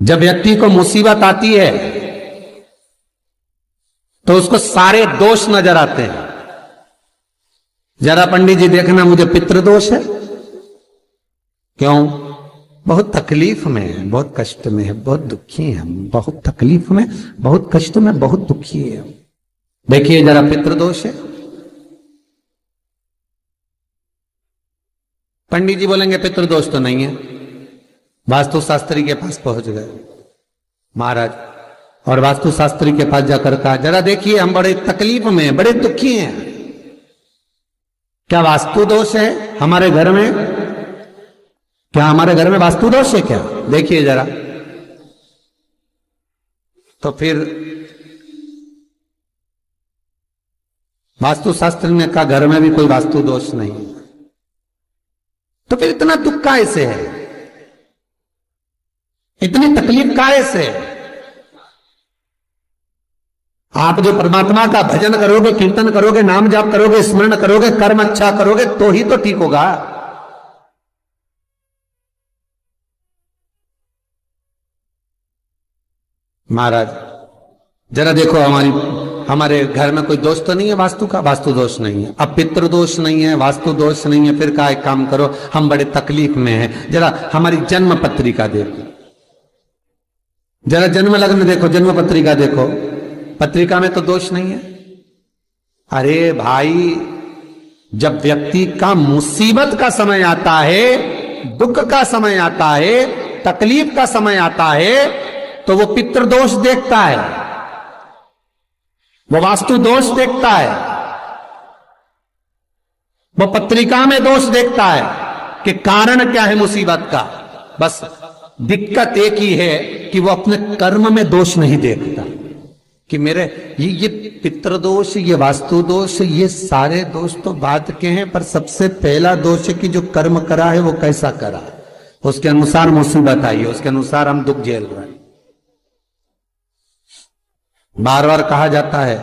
जब व्यक्ति को मुसीबत आती है तो उसको सारे दोष नजर आते हैं। जरा पंडित जी देखना, मुझे पितृदोष है। क्यों? बहुत तकलीफ में है, बहुत कष्ट में है, बहुत दुखी है, बहुत तकलीफ में, बहुत कष्ट में, बहुत दुखी है। देखिए जरा, पितृदोष है। पंडित जी बोलेंगे पितृदोष तो नहीं है। वास्तु शास्त्री के पास पहुंच गए महाराज, और वास्तु शास्त्री के पास जाकर कहा, जरा देखिए हम बड़े तकलीफ में हैं, बड़े दुखी हैं, क्या वास्तु दोष है हमारे घर में? क्या हमारे घर में वास्तु दोष है क्या? देखिए जरा। तो फिर वास्तु शास्त्री ने कहा, घर में भी कोई वास्तु दोष नहीं। तो फिर इतना दुख काहे से है, इतनी तकलीफ काहे से? आप जो परमात्मा का भजन करोगे, कीर्तन करोगे, नाम जाप करोगे, स्मरण करोगे, कर्म अच्छा करोगे तो ही तो ठीक होगा। महाराज जरा देखो, हमारे घर में कोई दोष तो नहीं है वास्तु का? वास्तु दोष नहीं है। अब पितृ दोष नहीं है, वास्तु दोष नहीं है, फिर एक काम करो, हम बड़े तकलीफ में हैं, जरा हमारी जन्म पत्रिका देखो, जरा जन्म लग्न देखो, जन्म पत्रिका देखो, पत्रिका में तो दोष नहीं है। अरे भाई, जब व्यक्ति का मुसीबत का समय आता है, दुख का समय आता है, तकलीफ का समय आता है, तो वो पितृदोष देखता है, वो वास्तु दोष देखता है, वो पत्रिका में दोष देखता है कि कारण क्या है मुसीबत का। बस दिक्कत एक ही है कि वो अपने कर्म में दोष नहीं देखता कि मेरे ये पितृदोष, ये वास्तु दोष, ये सारे दोष तो बात के हैं, पर सबसे पहला दोष है कि जो कर्म करा है वो कैसा करा, उसके अनुसार मुसीबत आई है, उसके अनुसार हम दुख झेल रहे हैं। बार बार कहा जाता है,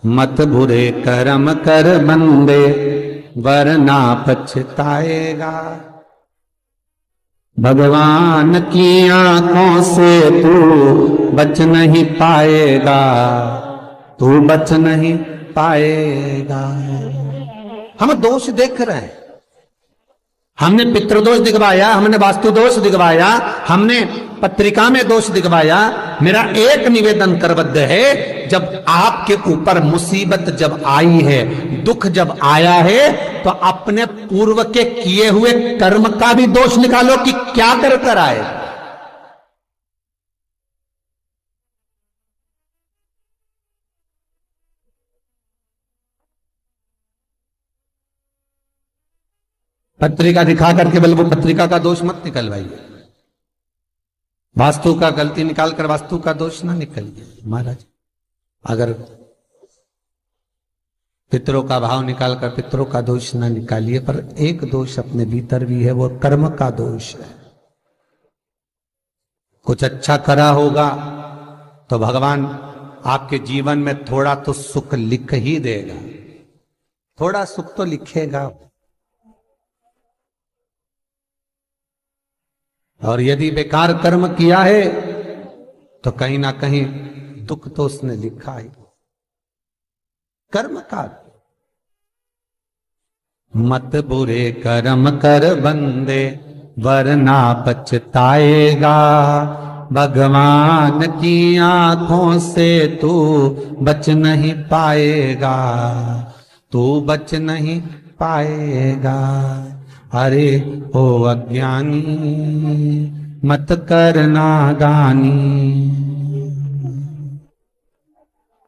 मत बुरे कर्म कर बंदे वरना पछताएगा, भगवान की आंखों से तू बच नहीं पाएगा, तू बच नहीं पाएगा। हम दोष देख रहे हैं, हमने पितृदोष दिखवाया, हमने वास्तु दोष दिखवाया, हमने पत्रिका में दोष दिखवाया। मेरा एक निवेदन करबद्ध है, जब आपके ऊपर मुसीबत जब आई है, दुख जब आया है, तो अपने पूर्व के किए हुए कर्म का भी दोष निकालो कि क्या कर आए। पत्रिका दिखा करके बल वो पत्रिका का दोष मत निकलवाइए, वास्तु का गलती निकाल कर वास्तु का दोष ना निकलिए। महाराज अगर पितरों का भाव निकाल कर पितरों का दोष ना निकालिए, पर एक दोष अपने भीतर भी है, वो कर्म का दोष है। कुछ अच्छा करा होगा तो भगवान आपके जीवन में थोड़ा तो सुख लिख ही देगा, थोड़ा सुख तो लिखेगा। और यदि बेकार कर्म किया है तो कहीं ना कहीं दुख तो उसने लिखा है, कर्म का। मत बुरे कर्म कर बंदे वरना पछताएगा, भगवान की आंखों से तू बच नहीं पाएगा, तू बच नहीं पाएगा। अरे ओ अज्ञानी मत करना दानी।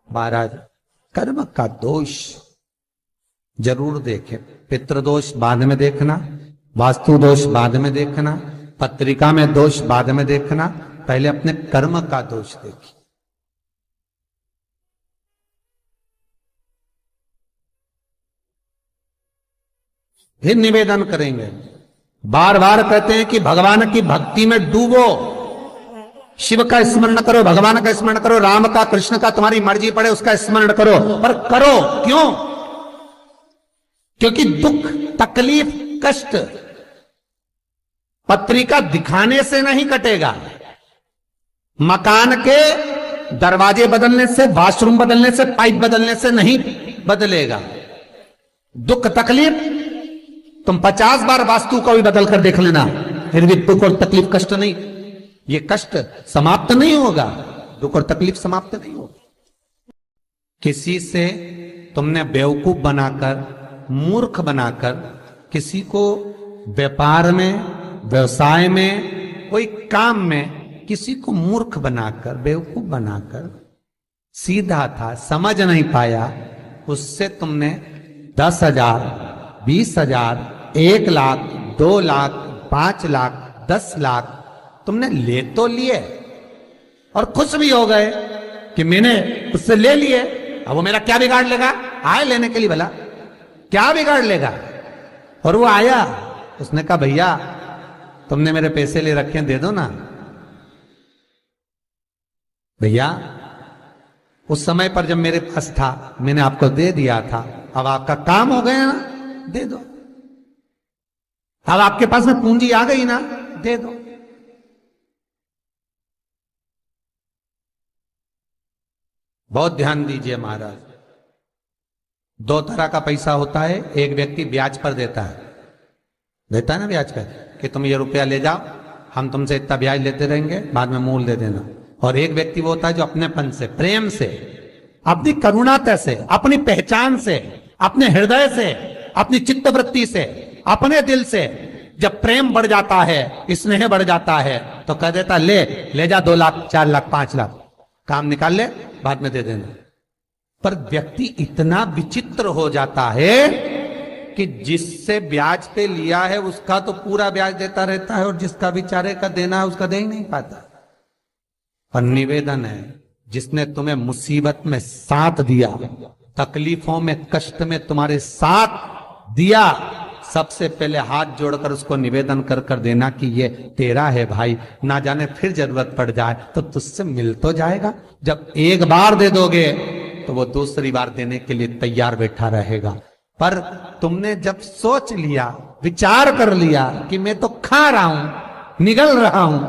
महाराज कर्म का दोष जरूर देखें, पितृदोष बाद में देखना, वास्तु दोष बाद में देखना, पत्रिका में दोष बाद में देखना, पहले अपने कर्म का दोष देखिए। फिर निवेदन करेंगे, बार बार कहते हैं कि भगवान की भक्ति में डूबो, शिव का स्मरण करो, भगवान का स्मरण करो, राम का, कृष्ण का, तुम्हारी मर्जी पड़े उसका स्मरण करो, पर करो क्यों? क्योंकि दुख, तकलीफ, कष्ट पत्रिका दिखाने से नहीं कटेगा, मकान के दरवाजे बदलने से, वॉशरूम बदलने से, पाइप बदलने से नहीं बदलेगा। दुख तकलीफ तुम 50 बार वास्तु को भी बदल कर देख लेना, फिर भी दुख और तकलीफ, कष्ट नहीं, ये कष्ट समाप्त नहीं होगा, दुख और तकलीफ समाप्त नहीं होगा। किसी से तुमने बेवकूफ बनाकर, मूर्ख बनाकर, किसी को व्यापार में, व्यवसाय में, कोई काम में किसी को मूर्ख बनाकर, बेवकूफ बनाकर, सीधा था समझ नहीं पाया, उससे तुमने 10,000, 20,000, 1 लाख, 2 लाख, 5 लाख, 10 लाख तुमने ले तो लिए और खुश भी हो गए कि मैंने उससे ले लिए। अब वो मेरा क्या बिगाड़ लेगा? आए लेने के लिए, भला क्या बिगाड़ लेगा? और वो आया, उसने कहा भैया तुमने मेरे पैसे ले रखे हैं, दे दो ना। भैया उस समय पर जब मेरे पास था मैंने आपको दे दिया था, अब आपका काम हो गया ना, दे दो। अब आपके पास में पूंजी आ गई ना, दे दो। बहुत ध्यान दीजिए महाराज, 2 तरह का पैसा होता है। एक व्यक्ति ब्याज पर देता है ना ब्याज पर, कि तुम ये रुपया ले जाओ, हम तुमसे इतना ब्याज लेते रहेंगे, बाद में मूल दे देना। और एक व्यक्ति वो होता है जो अपनेपन से, प्रेम से, अपनी करुणाता से, अपनी पहचान से, अपने हृदय से, अपनी चित्तवृत्ति से, अपने दिल से जब प्रेम बढ़ जाता है, स्नेह बढ़ जाता है, तो कह देता ले जा 2 लाख, 4 लाख, 5 लाख, काम निकाल ले, बाद में दे देना। पर व्यक्ति इतना विचित्र हो जाता है कि जिससे ब्याज पे लिया है उसका तो पूरा ब्याज देता रहता है, और जिसका बेचारे का देना है उसका दे ही नहीं पाता। पर निवेदन है, जिसने तुम्हें मुसीबत में साथ दिया, तकलीफों में, कष्ट में तुम्हारे साथ दिया, सबसे पहले हाथ जोड़कर उसको निवेदन कर कर देना कि ये तेरा है भाई, ना जाने फिर जरूरत पड़ जाए तो तुझसे मिल तो जाएगा। जब एक बार दे दोगे तो वो दूसरी बार देने के लिए तैयार बैठा रहेगा। पर तुमने जब सोच लिया, विचार कर लिया कि मैं तो खा रहा हूं, निगल रहा हूं,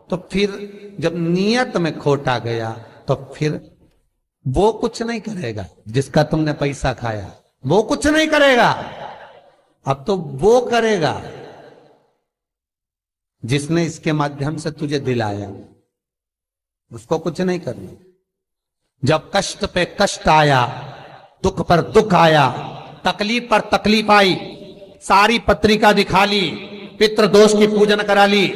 तो फिर जब नियत में खोट आ गया तो फिर वो कुछ नहीं करेगा। जिसका तुमने पैसा खाया वो कुछ नहीं करेगा, अब तो वो करेगा जिसने इसके माध्यम से तुझे दिलाया, उसको कुछ नहीं करना। जब कष्ट पे कष्ट आया, दुख पर दुख आया, तकलीफ पर तकलीफ आई, सारी पत्रिका दिखा ली, पितृदोष की पूजन करा ली,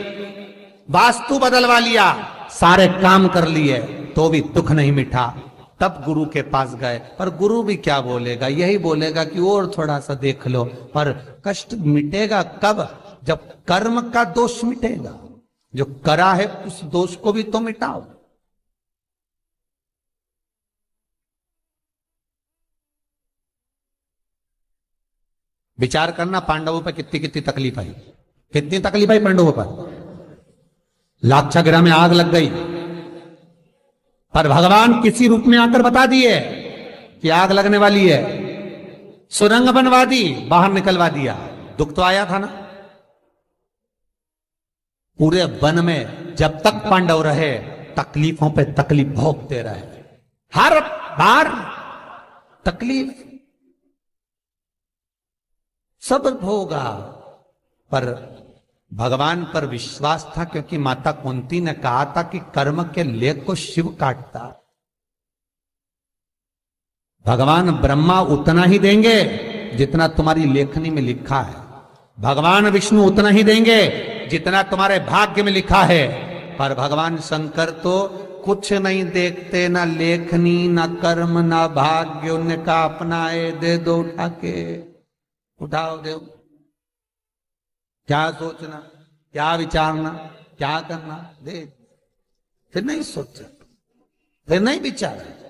वास्तु बदलवा लिया, सारे काम कर लिए, तो भी दुख नहीं मिटा। तब गुरु के पास गए, पर गुरु भी क्या बोलेगा? यही बोलेगा कि और थोड़ा सा देख लो। पर कष्ट मिटेगा कब? जब कर्म का दोष मिटेगा। जो करा है उस दोष को भी तो मिटाओ। विचार करना, पांडवों पर कितनी कितनी तकलीफ आई, कितनी तकलीफ आई पांडवों पर। लाक्षागृह में आग लग गई, पर भगवान किसी रूप में आकर बता दिए कि आग लगने वाली है, सुरंग बनवा दी, बाहर निकलवा दिया। दुख तो आया था ना। पूरे वन में जब तक पांडव रहे तकलीफों पे तकलीफ भोगते रहे, हर बार तकलीफ सब भोगा, पर भगवान पर विश्वास था, क्योंकि माता कुंती ने कहा था कि कर्म के लेख को शिव काटता। भगवान ब्रह्मा उतना ही देंगे जितना तुम्हारी लेखनी में लिखा है, भगवान विष्णु उतना ही देंगे जितना तुम्हारे भाग्य में लिखा है। पर भगवान शंकर तो कुछ नहीं देखते, ना लेखनी, ना कर्म, ना भाग्य। उनका अपनाए दे दो उठा के, उठाओ दो। क्या सोचना, क्या विचारना, क्या करना, दे। फिर नहीं सोचा, फिर नहीं विचारा।